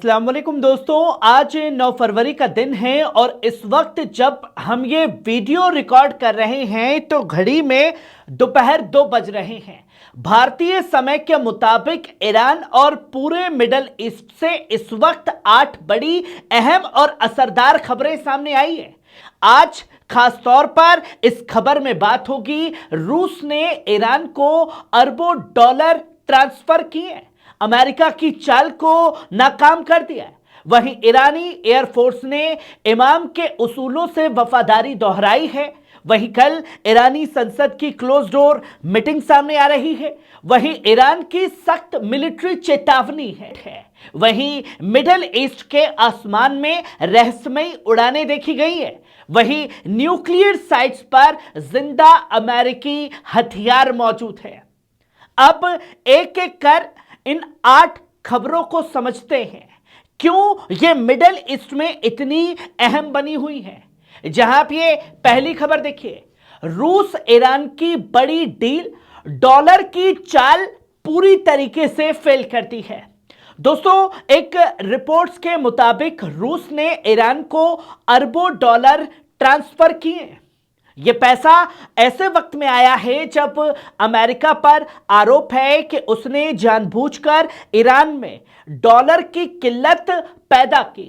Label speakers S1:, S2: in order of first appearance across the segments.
S1: अस्सलाम वालेकुम दोस्तों, आज 9 फरवरी का दिन है और इस वक्त जब हम ये वीडियो रिकॉर्ड कर रहे हैं तो घड़ी में दोपहर 2 बज रहे हैं। भारतीय समय के मुताबिक ईरान और पूरे मिडल ईस्ट से इस वक्त 8 बड़ी अहम और असरदार खबरें सामने आई है। आज खास तौर पर इस खबर में बात होगी, रूस ने ईरान को अरबों डॉलर ट्रांसफर किए, अमेरिका की चाल को नाकाम कर दिया है। वहीं ईरानी एयरफोर्स ने इमाम के उसूलों से वफादारी दोहराई है। वहीं कल ईरानी संसद की क्लोज डोर मीटिंग सामने आ रही है। वहीं ईरान की सख्त मिलिट्री चेतावनी है। वहीं मिडिल ईस्ट के आसमान में रहस्यमयी उड़ानें देखी गई है। वहीं न्यूक्लियर साइट्स पर जिंदा अमेरिकी हथियार मौजूद है। अब एक एक कर इन 8 खबरों को समझते हैं, क्यों ये मिडिल ईस्ट में इतनी अहम बनी हुई है। जहां आप ये पहली खबर देखिए, रूस ईरान की बड़ी डील, डॉलर की चाल पूरी तरीके से फेल करती है। दोस्तों, एक रिपोर्ट्स के मुताबिक रूस ने ईरान को अरबों डॉलर ट्रांसफर किए। यह पैसा ऐसे वक्त में आया है जब अमेरिका पर आरोप है कि उसने जानबूझकर ईरान में डॉलर की किल्लत पैदा की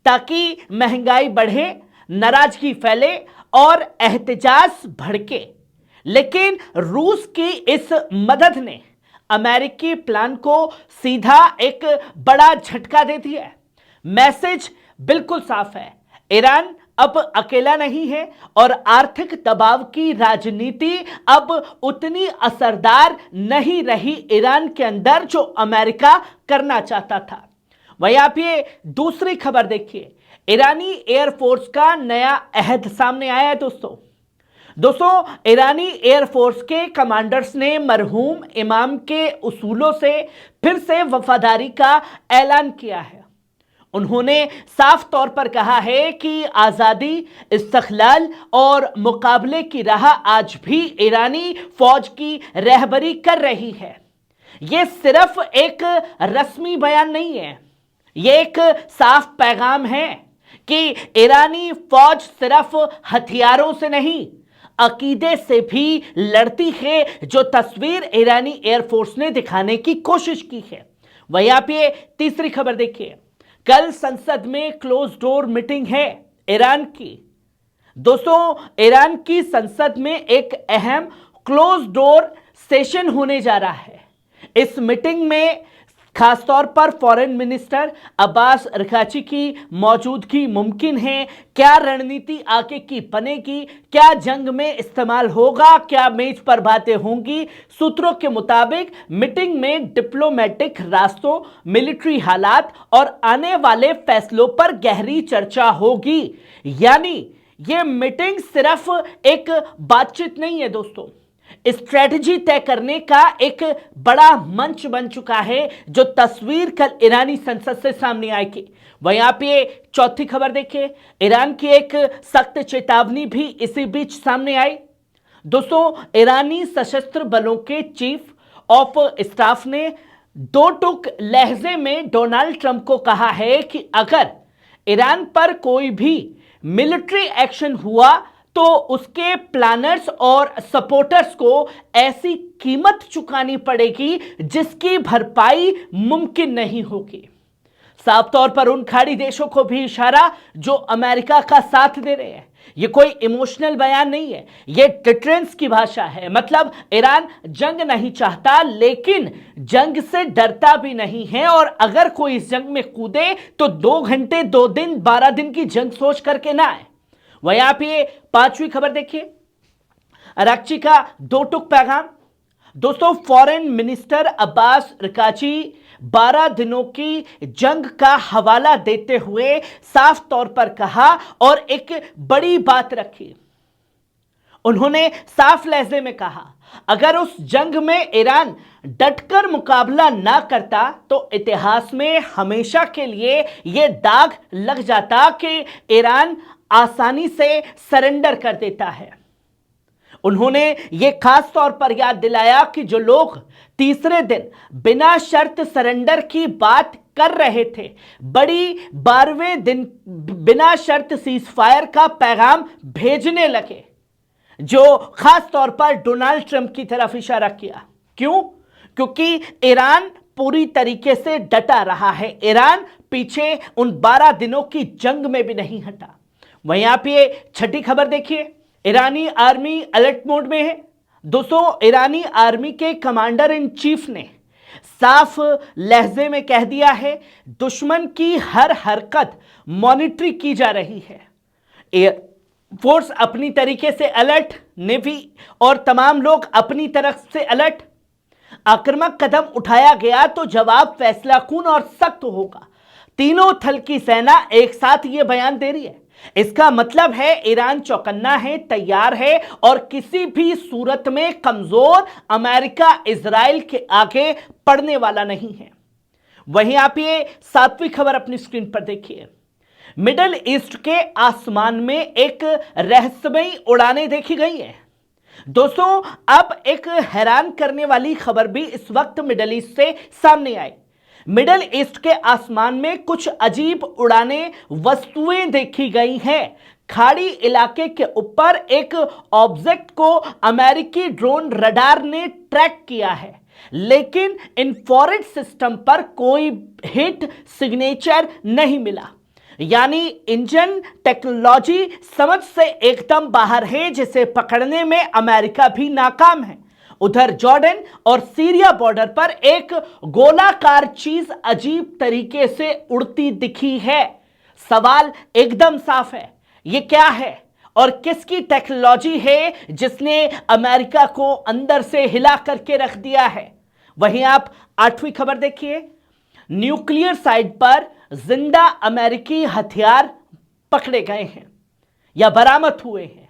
S1: ताकि महंगाई बढ़े, नाराजगी फैले और एहतजाज भड़के। लेकिन रूस की इस मदद ने अमेरिकी प्लान को सीधा एक बड़ा झटका दे दिया है। मैसेज बिल्कुल साफ है, ईरान अब अकेला नहीं है और आर्थिक दबाव की राजनीति अब उतनी असरदार नहीं रही ईरान के अंदर जो अमेरिका करना चाहता था। वहीं आप ये दूसरी खबर देखिए, ईरानी एयरफोर्स का नया अहद सामने आया है। दोस्तों, ईरानी एयरफोर्स के कमांडर्स ने मरहूम इमाम के उसूलों से फिर से वफादारी का ऐलान किया है। उन्होंने साफ तौर पर कहा है कि आजादी, इस्तक़लाल और मुकाबले की राह आज भी ईरानी फौज की रहबरी कर रही है। यह सिर्फ एक रस्मी बयान नहीं है, यह एक साफ पैगाम है कि ईरानी फौज सिर्फ हथियारों से नहीं, अकीदे से भी लड़ती है, जो तस्वीर ईरानी एयरफोर्स ने दिखाने की कोशिश की है। वहीं आप ये तीसरी खबर देखिए, कल संसद में क्लोज डोर मीटिंग है ईरान की। दोस्तों, ईरान की संसद में एक अहम क्लोज डोर सेशन होने जा रहा है। इस मीटिंग में खासतौर पर फॉरेन मिनिस्टर अब्बास अरकाची की मौजूदगी मुमकिन है। क्या रणनीति आगे की बनेगी, क्या जंग में इस्तेमाल होगा, क्या मेज पर बातें होंगी। सूत्रों के मुताबिक मीटिंग में डिप्लोमेटिक रास्तों, मिलिट्री हालात और आने वाले फैसलों पर गहरी चर्चा होगी। यानी यह मीटिंग सिर्फ एक बातचीत नहीं है दोस्तों, स्ट्रेटजी तय करने का एक बड़ा मंच बन चुका है, जो तस्वीर कल ईरानी संसद से सामने आएगी। वहीं आप ये चौथी खबर देखिए, ईरान की एक सख्त चेतावनी भी इसी बीच सामने आई। दोस्तों, ईरानी सशस्त्र बलों के चीफ ऑफ स्टाफ ने दो टूक लहजे में डोनाल्ड ट्रंप को कहा है कि अगर ईरान पर कोई भी मिलिट्री एक्शन हुआ तो उसके प्लानर्स और सपोर्टर्स को ऐसी कीमत चुकानी पड़ेगी जिसकी भरपाई मुमकिन नहीं होगी। साफ तौर पर उन खाड़ी देशों को भी इशारा जो अमेरिका का साथ दे रहे हैं। यह कोई इमोशनल बयान नहीं है, यह डिटरेंस की भाषा है। मतलब ईरान जंग नहीं चाहता, लेकिन जंग से डरता भी नहीं है, और अगर कोई इस जंग में कूदे तो 2 घंटे, 2 दिन, 12 दिन की जंग सोच करके ना आए। वहीं आप ये पांचवी खबर देखिए, अराक्ची का 2 टूक पैगाम। दोस्तों, फॉरेन मिनिस्टर अब्बास अरकाची 12 दिनों की जंग का हवाला देते हुए साफ तौर पर कहा और एक बड़ी बात रखी। उन्होंने साफ लहजे में कहा, अगर उस जंग में ईरान डटकर मुकाबला ना करता तो इतिहास में हमेशा के लिए यह दाग लग जाता कि ईरान आसानी से सरेंडर कर देता है। उन्होंने ये खास तौर पर याद दिलाया कि जो लोग तीसरे दिन बिना शर्त सरेंडर की बात कर रहे थे, बड़ी 12वें दिन बिना शर्त सीज फायर का पैगाम भेजने लगे, जो खास तौर पर डोनाल्ड ट्रंप की तरफ इशारा किया। क्यों? क्योंकि ईरान पूरी तरीके से डटा रहा है। ईरान पीछे उन 12 दिनों की जंग में भी नहीं हटा। वहीं आप ये छठी खबर देखिए, ईरानी आर्मी अलर्ट मोड में है। दोस्तों, ईरानी आर्मी के कमांडर इन चीफ ने साफ लहजे में कह दिया है, दुश्मन की हर हरकत मॉनिटर की जा रही है। एयर फोर्स अपनी तरीके से अलर्ट, नेवी और तमाम लोग अपनी तरफ से अलर्ट। आक्रामक कदम उठाया गया तो जवाब फैसलाकुन और सख्त होगा। तीनों थल की सेना एक साथ यह बयान दे रही है। इसका मतलब है ईरान चौकन्ना है, तैयार है और किसी भी सूरत में कमजोर अमेरिका इजराइल के आगे पड़ने वाला नहीं है। वहीं आप ये 7वीं खबर अपनी स्क्रीन पर देखिए। मिडिल ईस्ट के आसमान में एक रहस्यमयी उड़ानें देखी गई है। दोस्तों, अब एक हैरान करने वाली खबर भी इस वक्त मिडिल ईस्ट से सामने आई। मिडिल ईस्ट के आसमान में कुछ अजीब उड़ानें वस्तुएं देखी गई हैं। खाड़ी इलाके के ऊपर एक ऑब्जेक्ट को अमेरिकी ड्रोन रडार ने ट्रैक किया है, लेकिन इंफ्रारेड सिस्टम पर कोई हिट सिग्नेचर नहीं मिला। यानी इंजन टेक्नोलॉजी समझ से एकदम बाहर है, जिसे पकड़ने में अमेरिका भी नाकाम है। उधर जॉर्डन और सीरिया बॉर्डर पर एक गोलाकार चीज अजीब तरीके से उड़ती दिखी है। सवाल एकदम साफ है, ये क्या है और किसकी टेक्नोलॉजी है जिसने अमेरिका को अंदर से हिला करके रख दिया है। वहीं आप 8वीं खबर देखिए। न्यूक्लियर साइट पर जिंदा अमेरिकी हथियार पकड़े गए हैं या बरामद हुए हैं।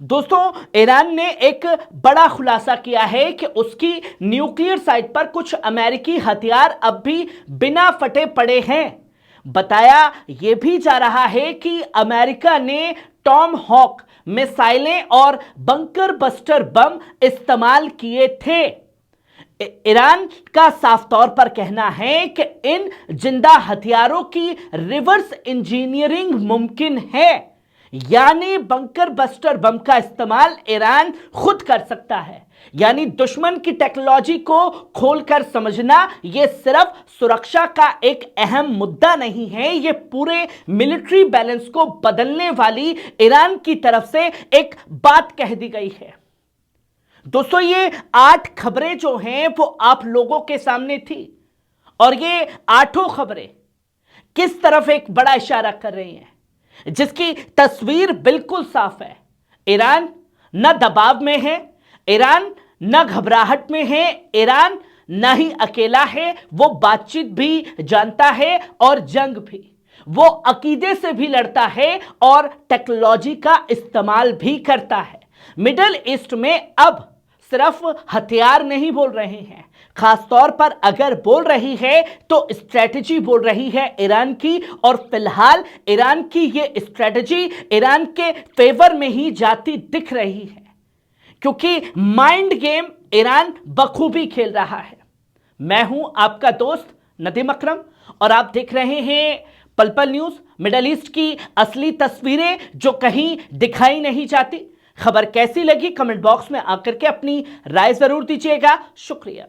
S1: दोस्तों, ईरान ने एक बड़ा खुलासा किया है कि उसकी न्यूक्लियर साइट पर कुछ अमेरिकी हथियार अब भी बिना फटे पड़े हैं। बताया यह भी जा रहा है कि अमेरिका ने टॉम हॉक मिसाइलें और बंकर बस्टर बम इस्तेमाल किए थे। ईरान का साफ तौर पर कहना है कि इन जिंदा हथियारों की रिवर्स इंजीनियरिंग मुमकिन है, यानी बंकर बस्टर बम का इस्तेमाल ईरान खुद कर सकता है। यानी दुश्मन की टेक्नोलॉजी को खोलकर समझना यह सिर्फ सुरक्षा का एक अहम मुद्दा नहीं है, यह पूरे मिलिट्री बैलेंस को बदलने वाली ईरान की तरफ से एक बात कह दी गई है। दोस्तों, ये 8 खबरें जो हैं वो आप लोगों के सामने थी और ये 8 खबरें किस तरफ एक बड़ा इशारा कर रही हैं, जिसकी तस्वीर बिल्कुल साफ है। ईरान न दबाव में है, ईरान न घबराहट में है, ईरान न ही अकेला है, वो बातचीत भी जानता है और जंग भी। वो अकीदे से भी लड़ता है और टेक्नोलॉजी का इस्तेमाल भी करता है। मिडिल ईस्ट में अब सिर्फ हथियार नहीं बोल रहे हैं, खासतौर पर अगर बोल रही है तो स्ट्रेटजी बोल रही है ईरान की, और फिलहाल ईरान की ये स्ट्रेटजी ईरान के फेवर में ही जाती दिख रही है, क्योंकि माइंड गेम ईरान बखूबी खेल रहा है। मैं हूं आपका दोस्त नदीम अकरम और आप देख रहे हैं पल पल न्यूज। मिडिल ईस्ट की असली तस्वीरें जो कहीं दिखाई नहीं जाती। खबर कैसी लगी कमेंट बॉक्स में आकर के अपनी राय जरूर दीजिएगा। शुक्रिया।